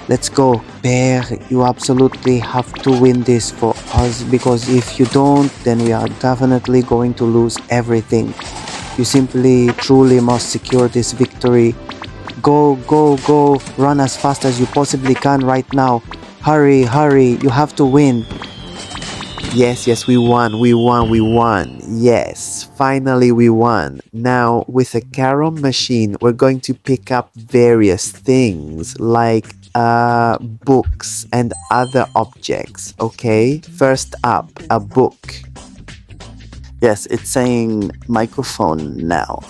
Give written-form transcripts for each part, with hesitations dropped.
Let's go, Bear. You absolutely have to win this for us because if you don't, then we are definitely going to lose everything. You simply, truly must secure this victory. Go, go, go. Run as fast as you possibly can right now. Hurry, hurry. You have to win. Yes, we won. Yes, finally we won. Now, with a carom machine, we're going to pick up various things like books and other objects, okay? First up, a book. Yes, it's saying microphone now.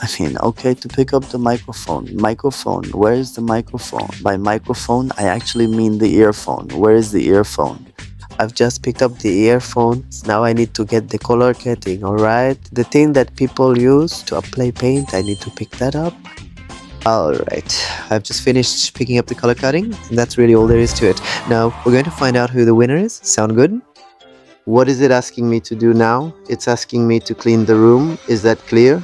Okay, to pick up the microphone. Microphone, where is the microphone? By microphone, I actually mean the earphone. Where is the earphone? I've just picked up the earphones. Now I need to get the color cutting, alright? The thing that people use to apply paint, I need to pick that up. Alright, I've just finished picking up the color cutting, and that's really all there is to it. Now, we're going to find out who the winner is. Sound good? What is it asking me to do now? It's asking me to clean the room. Is that clear?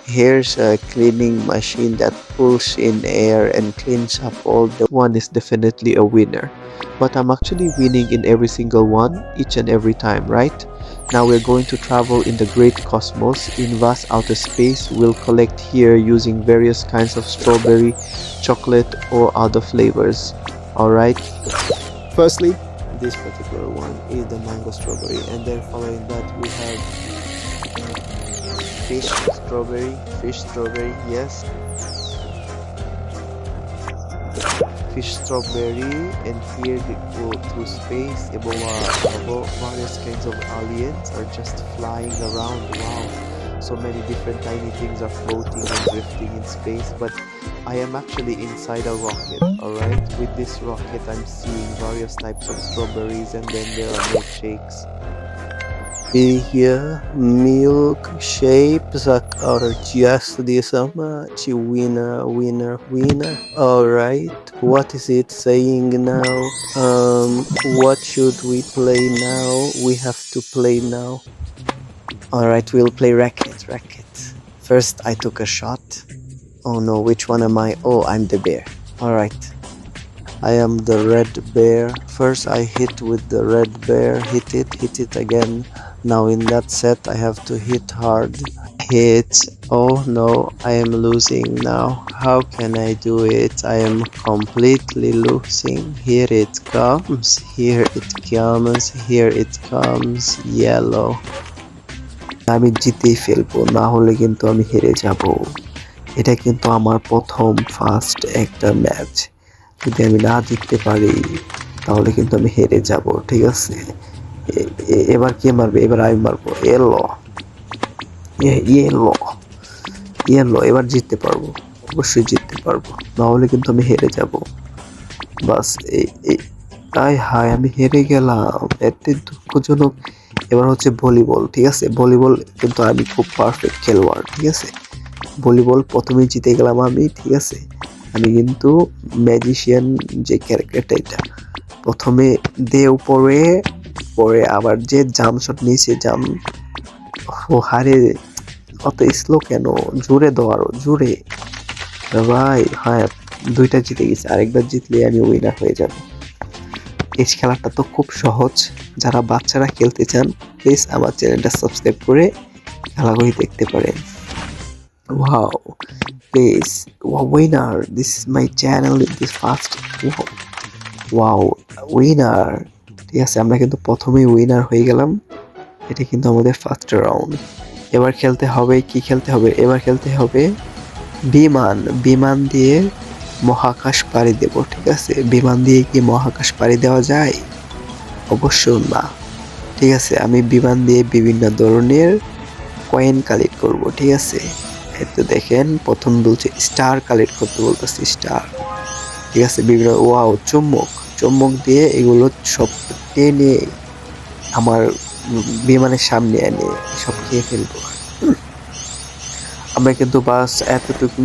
Here's a cleaning machine that pulls in air and cleans up all the one is definitely a winner. But I'm actually winning in every single one, each and every time, right? Now we're going to travel in the great cosmos. In vast outer space, we'll collect here using various kinds of strawberry, chocolate, or other flavors. Alright? Firstly, this particular one is the mango strawberry, and then following that we have fish strawberry, yes, fish strawberry, and here we go through space. Various kinds of aliens are just flying around. Wow, so many different tiny things are floating and drifting in space, but I am actually inside a rocket. Alright, with this rocket I'm seeing various types of strawberries, and then there are milkshakes. Here, milkshakes are just this much. Winner. Alright, what is it saying now? What should we play now? We have to play now. Alright, we'll play racket. First I took a shot. Oh no, which one am I? Oh, I'm the bear. Alright, I am the red bear. First I hit with the red bear, hit it again. Now in that set I have to hit hard. Hit. Oh no, I am losing now. How can I do it? I am completely losing. Here it comes. Yellow. আমি জিতেই ফেলবো, না হলে কিন্তু আমি হেরে যাব। এটা কিন্তু আমার প্রথম ফার্স্ট একটা ম্যাচ। যদি আমি না জিততে পারি তাহলে কিন্তু আমি হেরে যাব, ঠিক আছে? এবার কে মারবে? এবার আমি মারবো। ইয়েলো, এবার জিততে পারবো, অবশ্যই জিততে পারবো, না হলে কিন্তু আমি হেরে যাব। বাস হায় আমি হেরে গেলাম, এতে দুঃখজনক। এবার হচ্ছে ভলিবল, ঠিক আছে? ভলিবল কিন্তু আমি খুব পারফেক্ট খেলোয়াড়, ঠিক আছে? ভলিবল প্রথমেই জিতে গেলাম আমি, ঠিক আছে? আমি কিন্তু ম্যাজিশিয়ান যে ক্যারেক্টারটা, এটা প্রথমে দে উপরে, পরে আবার যে জাম শট নিয়েছে, জাম ও হারে, অত স্লো কেন? জোরে দাও, আরো জোরে ভাই। হ্যাঁ, দুইটা জিতে গেছে, আরেকবার জিতলে আমি উইনার হয়ে যাব। এই খেলাটা তো খুব সহজ। যারা বাচ্চারা খেলতে চান প্লিজ আমার চ্যানেলটা সাবস্ক্রাইব করে খেলাগুলি দেখতে পারেন। Wow, please, winner, this is my channel, this fast. Wow, winner. ঠিক আছে, আমরা কিন্তু প্রথমেই উইনার হয়ে গেলাম। এটা কিন্তু আমাদের ফার্স্ট রাউন্ড। এবার খেলতে হবে কি? এবার খেলতে হবে বিমান দিয়ে মহাকাশ পাড়ি দেব, ঠিক আছে? বিমান দিয়ে কি মহাকাশ পাড়ি দেওয়া যায়? অবশ্য না, ঠিক আছে? আমি বিমান দিয়ে বিভিন্ন ধরনের কয়েন কালেক্ট করব, ঠিক আছে? তো দেখেন, প্রথম বলছে স্টার কালেক্ট করতে বলতেছে, স্টার, ঠিক আছে? বিভিন্ন চুম্বক দিয়ে এগুলো সব টেনে আমার বিমানের সামনে এনে সব খেয়ে ফেলবো। আমরা কিন্তু এতটুকু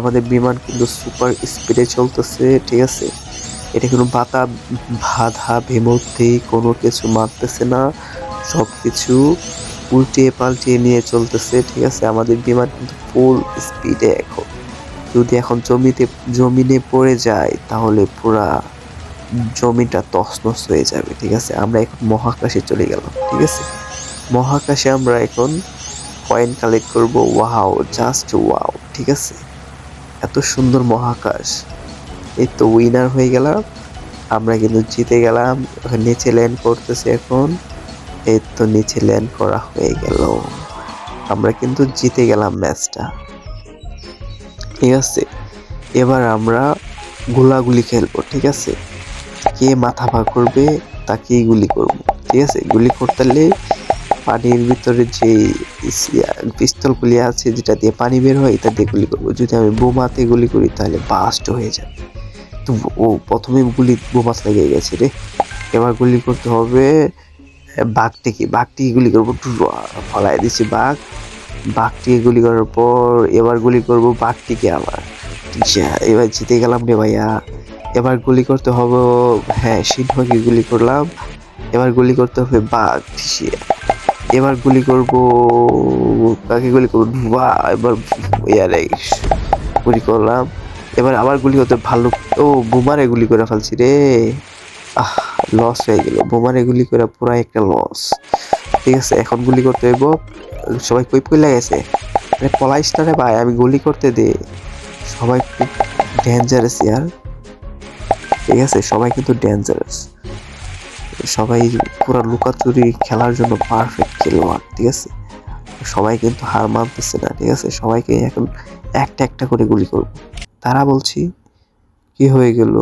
আমাদের বিমান কিন্তু সুপার স্পিডে চলতেছে, ঠিক আছে? এটা কোনো বাধা বিমূর্তি কোনো কিছু মারতেছে না, সব কিছু উল্টিয়ে পাল্টিয়ে নিয়ে চলতেছে, ঠিক আছে? আমাদের বিমান কিন্তু ফুল স্পিডে এখন। যদি এখন জমিনে পড়ে যায় তাহলে পুরা জমিটা তছনছ হয়ে যাবে। ঠিক আছে, আমরা এখন মহাকাশে চলে গেলাম। ঠিক আছে, মহাকাশে আমরা এখন কয়েন কালেক্ট করব। Wow, just wow. ঠিক আছে, এত সুন্দর মহাকাশ। এই তো উইনার হয়ে গেলাম, আমরা কিন্তু জিতে গেলাম। নিচে ল্যান্ড করতেছে এখন। এই তো নিচে ল্যান্ড করা হয়ে গেল, আমরা কিন্তু জিতে গেলাম ম্যাচটা। ঠিক আছে, এবার আমরা গোলাগুলি খেলবো। ঠিক আছে, কে মাথা ভাগ করবে তাকেই গুলি করব। ঠিক আছে, গুলি করতে হলে পানির ভিতরে যে পিস্তল গুলি আছে, যেটা দিয়ে পানি বের হয়, এটা দিয়ে গুলি করবো। যদি আমি বোমাতে গুলি করি তাহলে বাস্ট হয়ে যাবে। তো ও প্রথমে বোমাতে লেগে গেছে রে। এবার গুলি করতে হবে বাঘটিকে গুলি করবো। ফলাই দিচ্ছি বাঘটিকে গুলি করার পর এবার গুলি করব বাঘটিকে আবার। এবার জিতে গেলাম রে ভাইয়া। এবার গুলি করতে হবে, হ্যাঁ, সিংহকে গুলি করলাম। এবার গুলি করতে হবে বাঘ। এবার গুলি করব, কাকে গুলি করবো? এবার ইয়ারে গুলি করলাম। এবার আবার গুলি করতে ভাল্লুক। ও, বোমারে গুলি করে ফেলছি রে। আহ, লস হয়ে গেল, বোমারে গুলি করে পুরা একটা লস। ঠিক আছে, এখন গুলি করতে হইব। সবাই কই লাগাইছে, পলাইস না রে ভাই, আমি গুলি করতে দে। সবাই খুব ডেঞ্জারাস ইয়ার। ঠিক আছে, সবাই কিন্তু ডেঞ্জারাস। সবাই পুরো লুকাচুরি খেলার জন্য পারফেক্ট খেলোয়াড়। ঠিক আছে, সবাই কিন্তু হার মানতেছে না। ঠিক আছে, সবাইকে এখন একটা একটা করে গুলি করব। তারা বলছি কি হয়ে গেল?